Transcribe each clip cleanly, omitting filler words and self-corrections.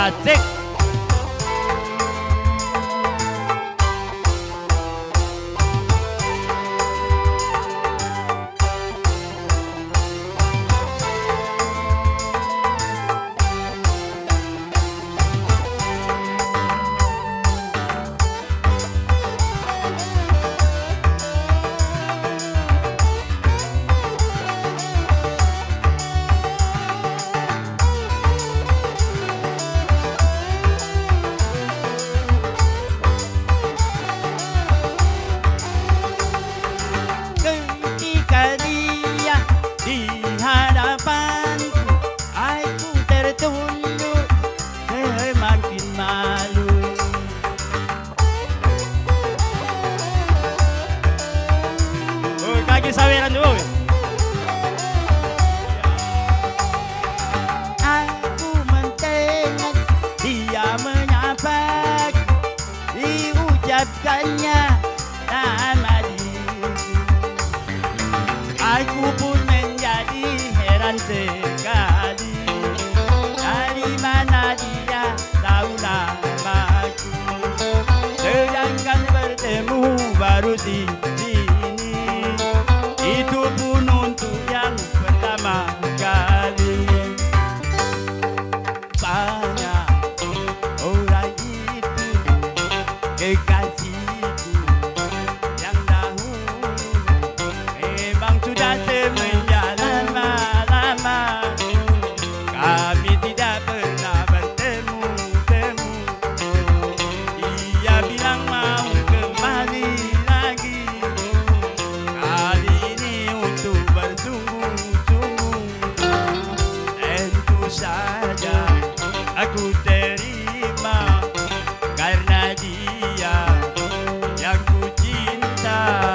Asik. Ketika dia di hadapanku, aku tertunduk semakin malu. Oh, kaki saweran dulu. Aku mentengok, dia menyapaku, diucapkannya nama diriku. Aku pun menjadi heran sekali, dari mana dia tahu namaku, sedangkan bertemu baru di sini, itu pun untuk yang pertama kali. Banyak orang itu kekasihku yang dahulu memang sudah semenjak lama-lama kami tidak pernah bertemu-temu. Dia bilang mau kembali lagi, kali ini untuk bersungguh-sungguh. Tentu saja aku terima, karena dia yang ku cinta.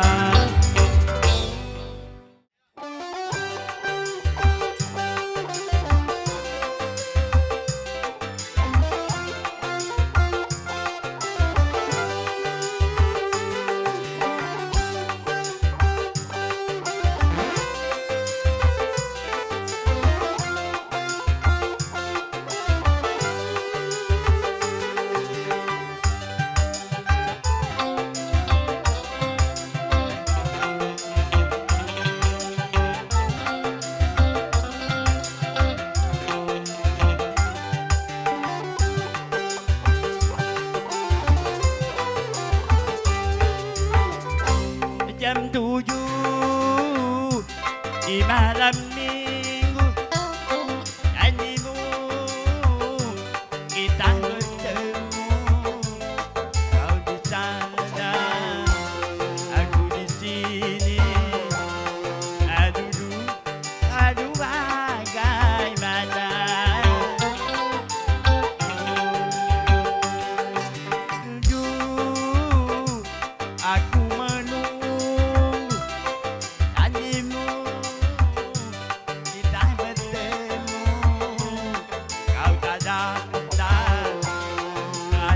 Jam 7 di malam minggu, janjimu kita bertemu. Kau di sana, aku di sini. Aduh bagaimana? Jujur, aku menunggu janjimu, kita bertemu. Kau tak datang,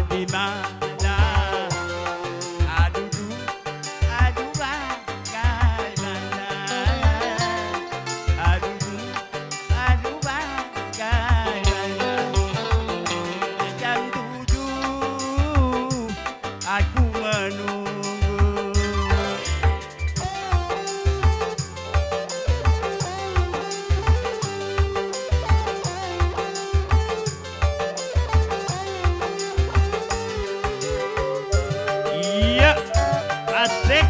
di mana? Aduh bagaimana? Aduh bagaimana? Jam 7 aku menunggu. Iya, asik.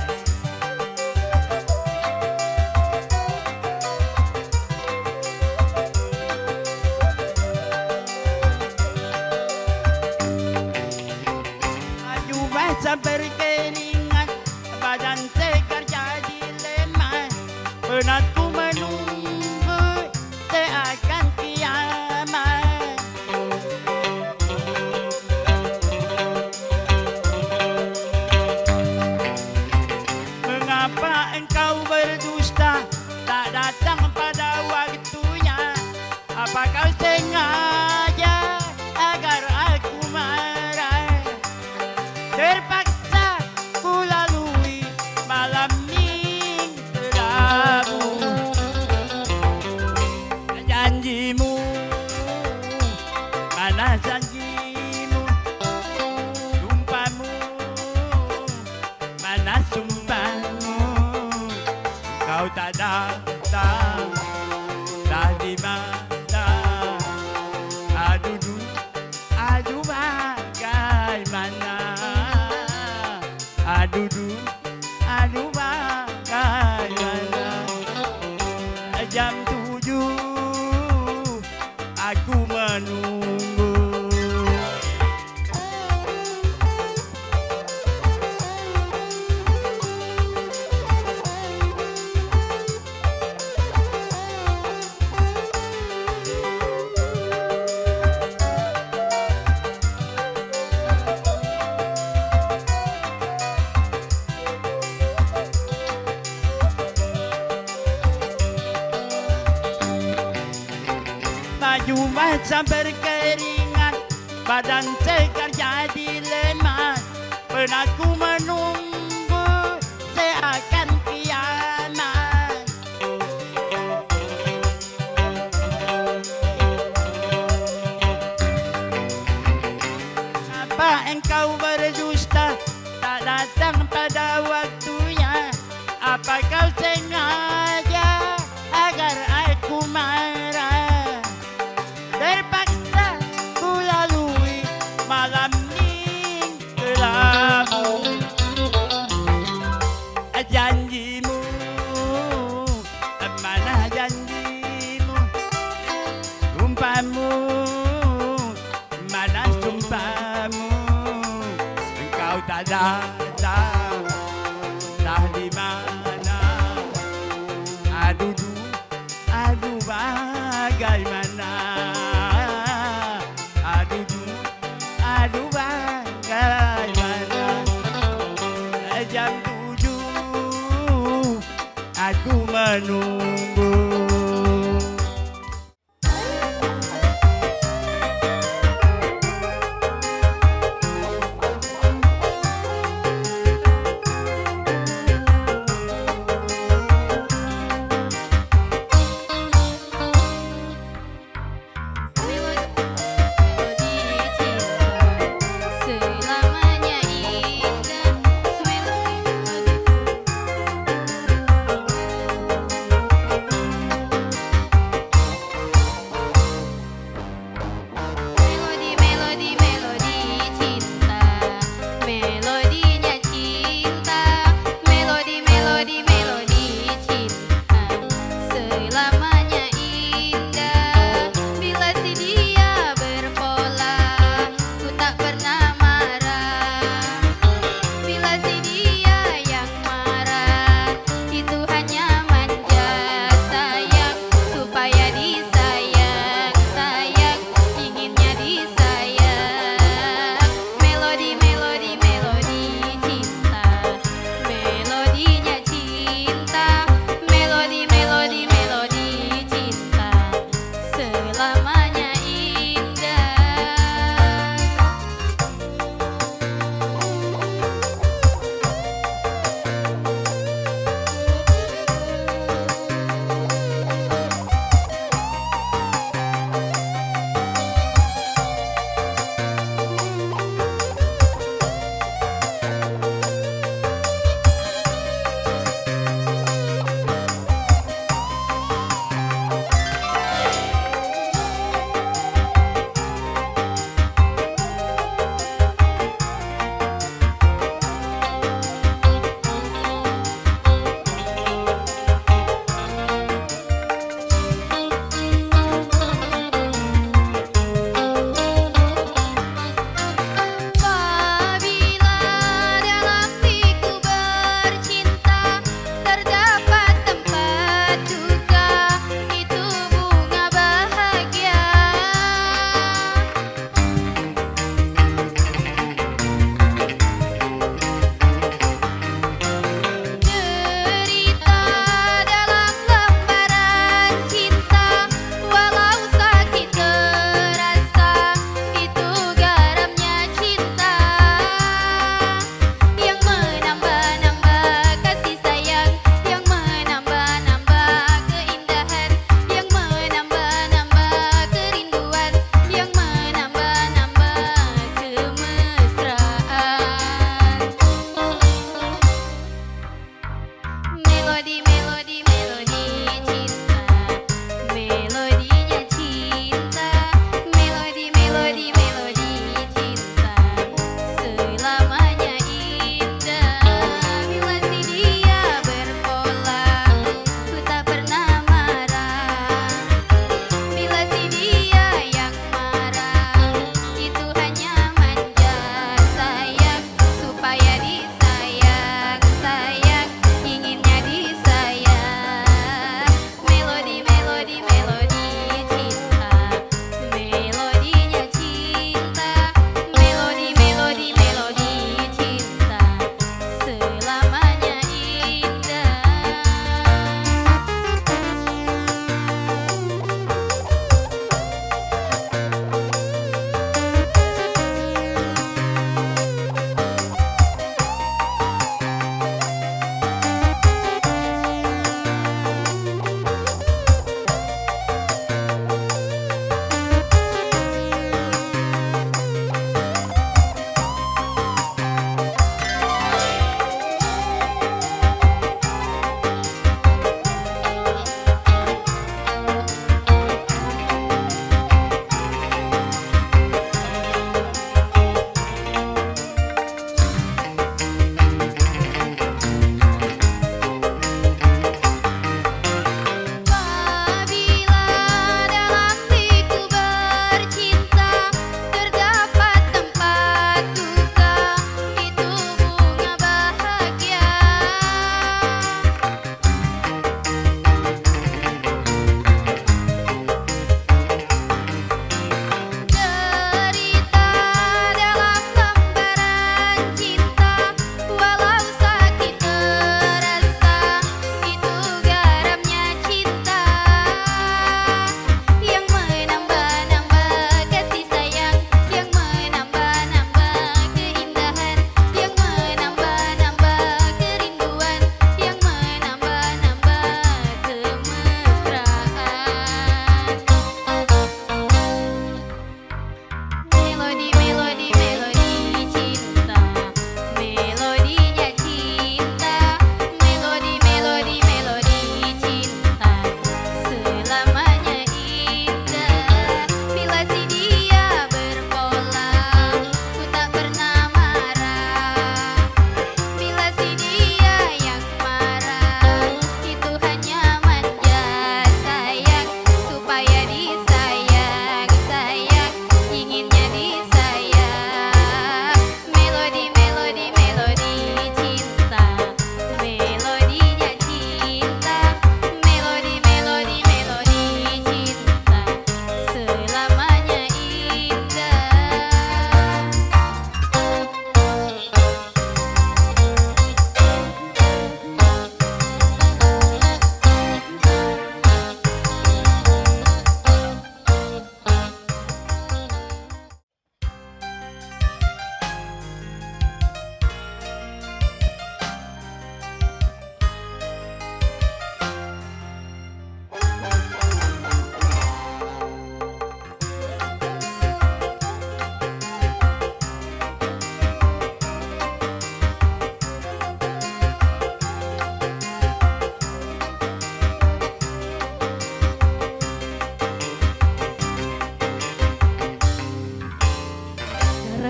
Maju basah berkeringat, badan segar jadi lemah. Penatku menunggu seakan kiamat. Mengapa engkau berdusta, tak datang pada waktunya? Apa kau sengaja agar aku marah? Terpaksa mana janjimu, sumpahmu, mana sumpahmu, kau tak datang, tak di mana, aduh, aduh bagaimana, aduh, aduh bagaimana, jam 7 aku menunggu. Baju basah berkeringat, badan segar jadi lemah. Pernah ku menunggu seakan kiamat. Apa engkau berdusta, tak datang pada waktunya? Apa kau sengaja agar aku marah? Terpaksa ku lalui malam ini kelabu. Janjimu, mana janjimu, sumpahmu, mana sumpahmu, engkau tak datang, tak di mana, aduh, aduh bagaimana, aduh, aduh bagaimana, jam 7 aku menunggu. Selamanya indah.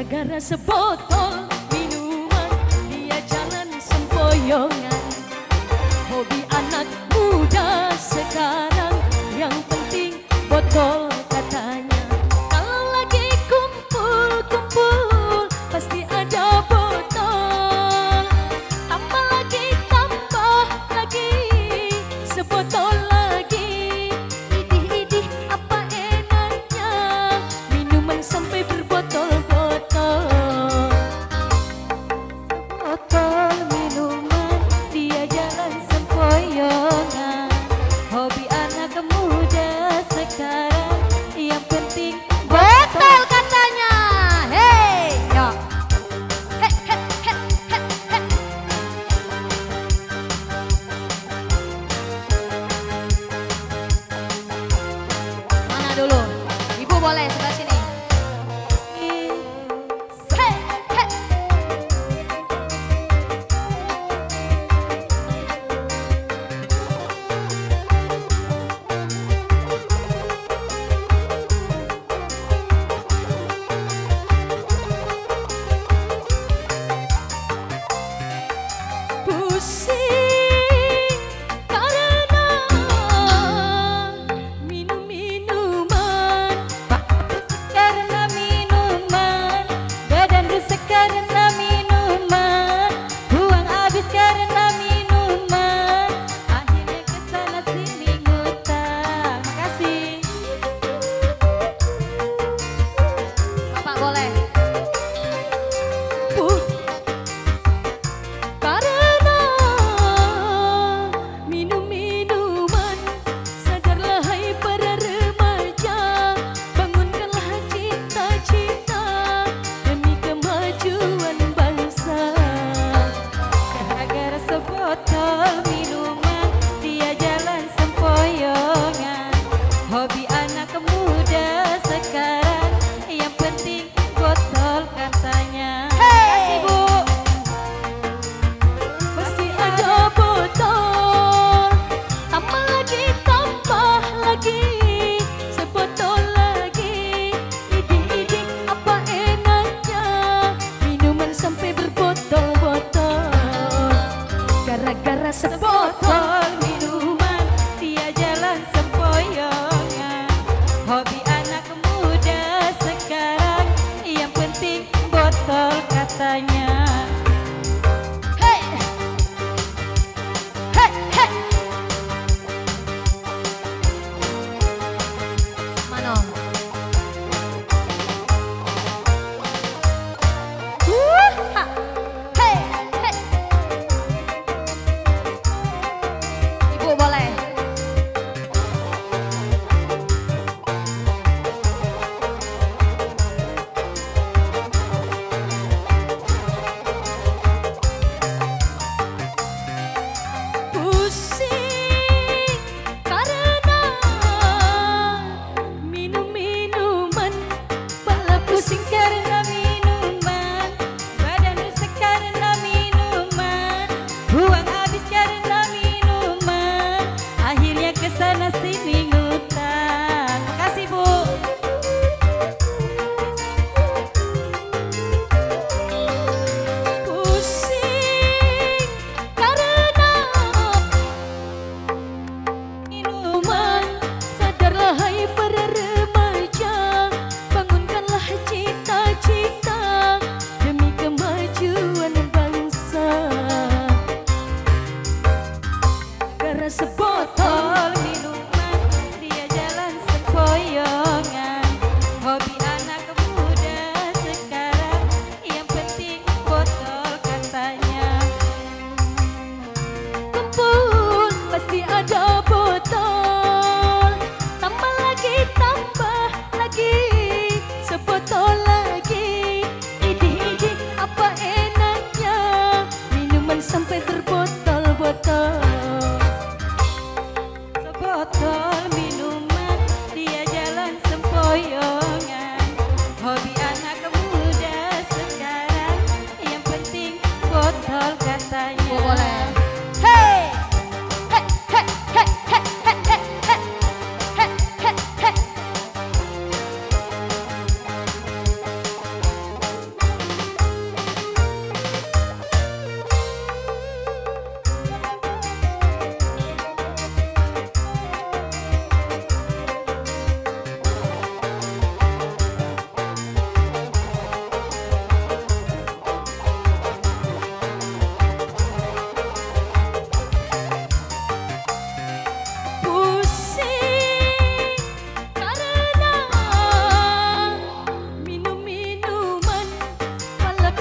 Gara-gara sebotol minuman dia jalan sempoyongan. Hobi anak muda sekarang yang penting botol katanya. Kalau lagi kumpul-kumpul pasti ada botol. Tambah lagi sebotol lagi. Idih-idih apa enaknya minuman sampai berbotol-botol. Botol minuman dia jalan sempoyongan. Hobi anak muda sekarang yang penting botol katanya. Hei, yo. He, he, he, he, he. Mana dulu? Ibu boleh sebelah sini. He, he. Pusing karena minum-minuman, karena minuman, badan rusak karena minuman, buang habis karena minuman, akhirnya kesana sini ngutang. Makasih. Bapak boleh. Karena minum-minuman, sadarlah hai para remaja, bangunkanlah cita-cita demi kemajuan bangsa. Gara-gara sebotol minuman dia jalan sempoyongan. Hobi anak muda sekarang yang penting botol katanya. Kasih Bu. Masih ada botol, tambah lagi, sebotol lagi. Idih-idih apa enaknya minuman sampai berbotol-botol. Gara-gara sebotol minuman dia jalan sempoyongan. Hobi anak muda sekarang yang penting botol katanya. Hey, hey, hey. Mana? Ha. Hey, hey. Ibu boleh.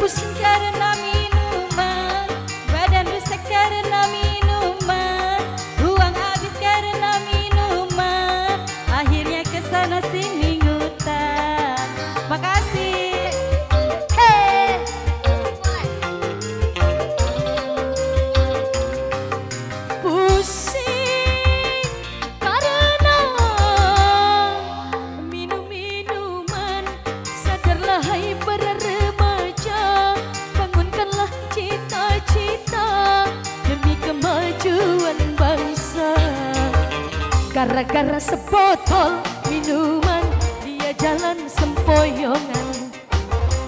pusing karena minuman, badan rusak karena minuman, uang habis karena minuman, akhirnya kesana sini ngutang. Makasih. Hey. Pusing karena minum-minuman, sadarlah hai para remaja, bangunkanlah cita-cita demi kemajuan bangsa. Gara-gara sebotol minuman dia jalan sempoyongan.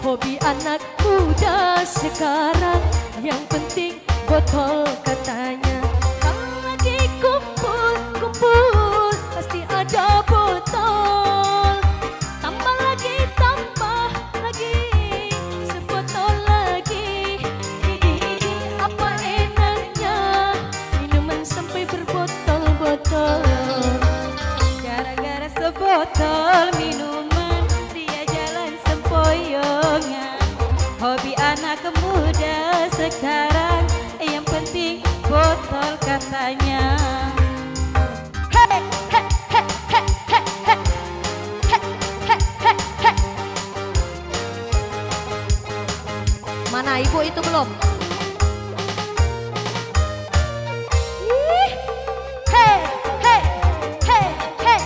Hobi anak muda sekarang yang penting botol katanya. Kalau lagi kumpul-kumpul pasti ada botol. Tambah lagi sebotol lagi. Ini apa enaknya minuman sampai berbotol-botol. Gara-gara sebotol minuman dia jalan sempoyongan. Hobi anak muda sekarang yang penting botol katanya. Hey, hey, hey, hey, hey, hey. Hey, hey, hey, hey. Mana ibu itu belum? Ih, hey, hey, hey, hey.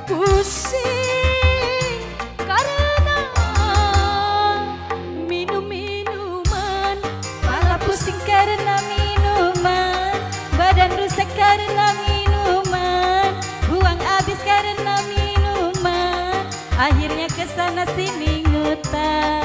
Pusing karena minum-minuman, malah pusing karena minuman, badan rusak karena minuman, uang habis karena minuman, akhirnya kesana sini ngutang.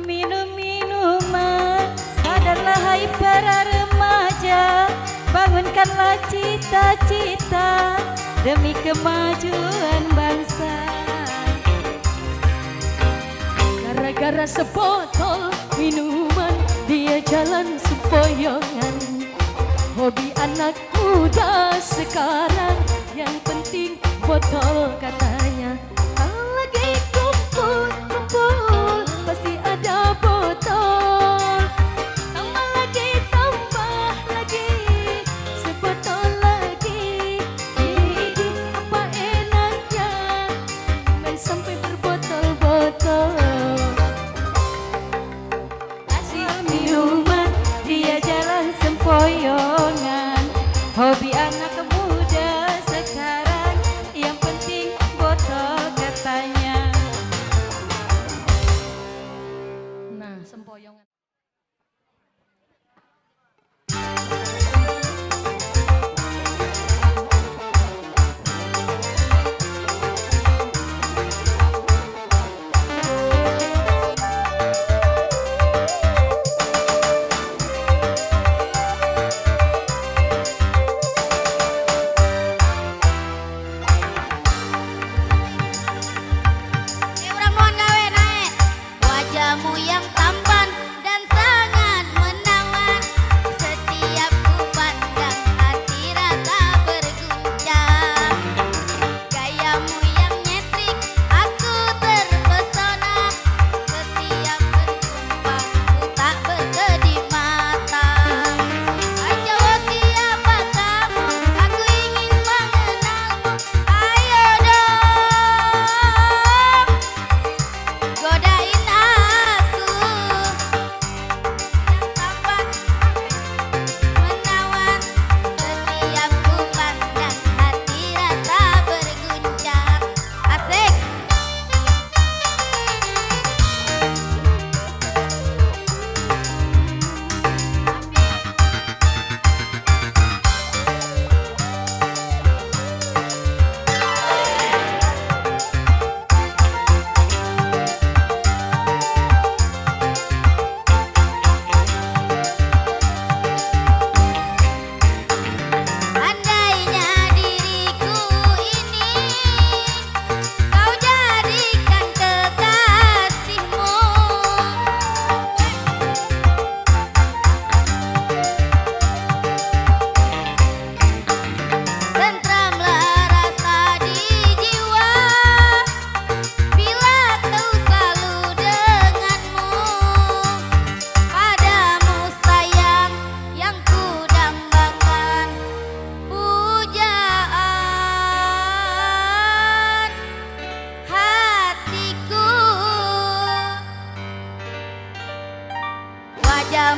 Minum-minuman, sadarlah hai para remaja, bangunkanlah cita-cita demi kemajuan bangsa. Gara-gara sebotol minuman dia jalan sempoyongan. Hobi anak muda sekarang yang penting botol katanya. Kalau lagi kumpul-kumpul pasti ada botol. Tambah lagi sebotol lagi. Ini apa enaknya main sampai berbotol-botol. Kasih minuman dia jalan sempoyongan. Hobi anak muda sekarang yang penting botol katanya.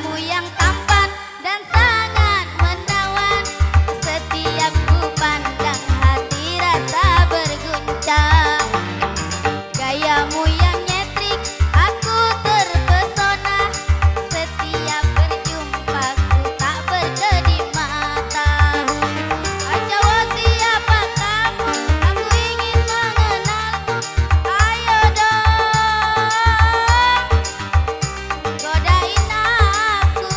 Wajahmu yang tampan dan sangat menawan, setiap ku pandang hati rasa berguncang. Gayamu yang nyentrik aku terpesona, setiap berjumpa ku tak berkedip mata. Ajawa siapa kamu, aku ingin mengenalmu. Ayo dong, godain aku.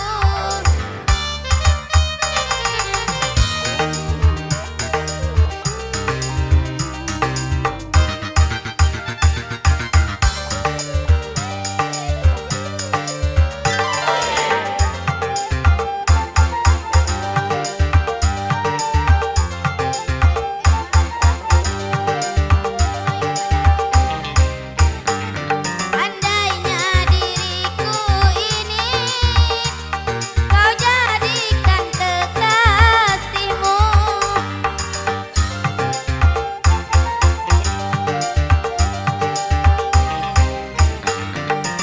Andainya diriku ini kau jadikan kekasihmu,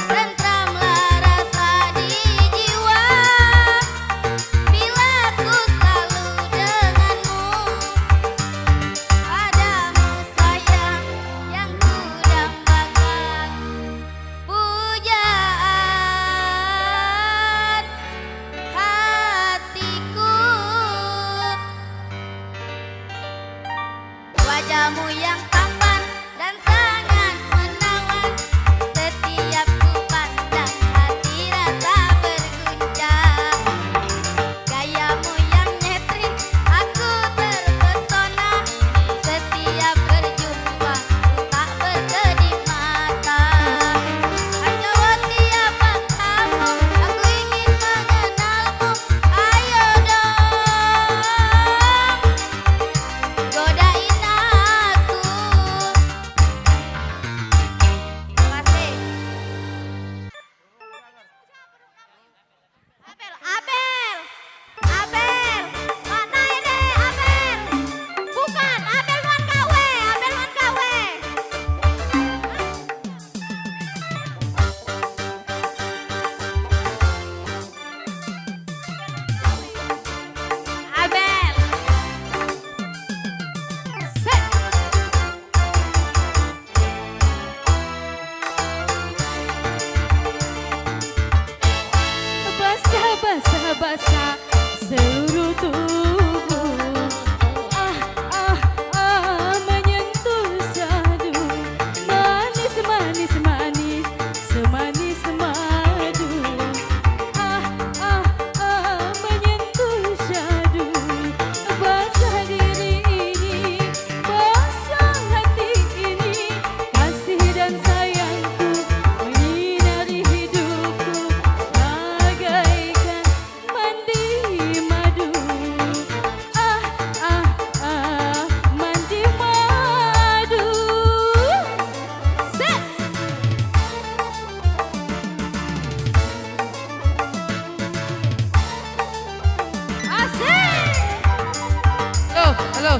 tentramlah rasa di jiwa bila ku selalu denganmu. Padamu sayang yang ku dambakan pujaan hatiku. Wajahmu yang tampan dan sangat menawan, setiap ku pandang hati rasa berguncang. Gayamu yang nyentrik aku terpesona, setiap berjumpa ku tak berkedip mata. Ajawa siapa kamu, aku ingin mengenalmu. Ayo dong, godain aku. Terima kasih. Abel, mana ini Abel? Bukan, Abel Wan KW. Abel. Set. Basah seluruh tubuh, menyentuh sadu, manis semanis madu. Menyentuh sadu, basah diri ini, basah hati ini, kasih dan sayangku menyinari hidupku bagaikan mandi madu. Mandi madu. Set. Asik. Halo, halo.